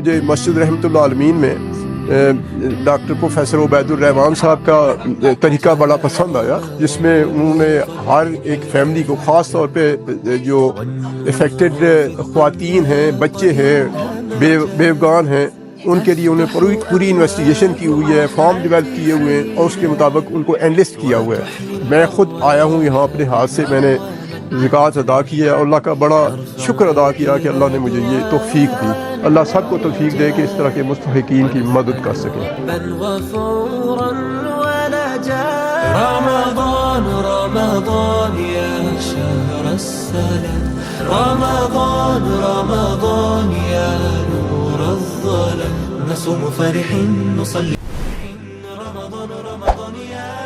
مجھے مسجد رحمت اللہ عالمین میں ڈاکٹر پروفیسر عبید الرحمان صاحب کا طریقہ بڑا پسند آیا، جس میں انہوں نے ہر ایک فیملی کو، خاص طور پہ جو افیکٹڈ خواتین ہیں، بچے ہیں، بیوگان ہیں، ان کے لیے انہیں پوری انویسٹیگیشن کی ہوئی ہے، فارم ڈیولپ کیے ہوئے ہیں اور اس کے مطابق ان کو انلسٹ کیا ہوا ہے۔ میں خود آیا ہوں یہاں اپنے ہاتھ سے، میں نے زکوٰۃ ادا کی ہے اور اللہ کا بڑا شکر ادا کیا کہ اللہ نے مجھے یہ توفیق دی۔ اللہ سب کو توفیق دے کہ اس طرح کے مستحقین کی مدد کر سکیں۔ رمضان رمضان يا شهر السلام، رمضان رمضان يا نور الظلام، نصوم فرحين نصلي رمضان رمضان يا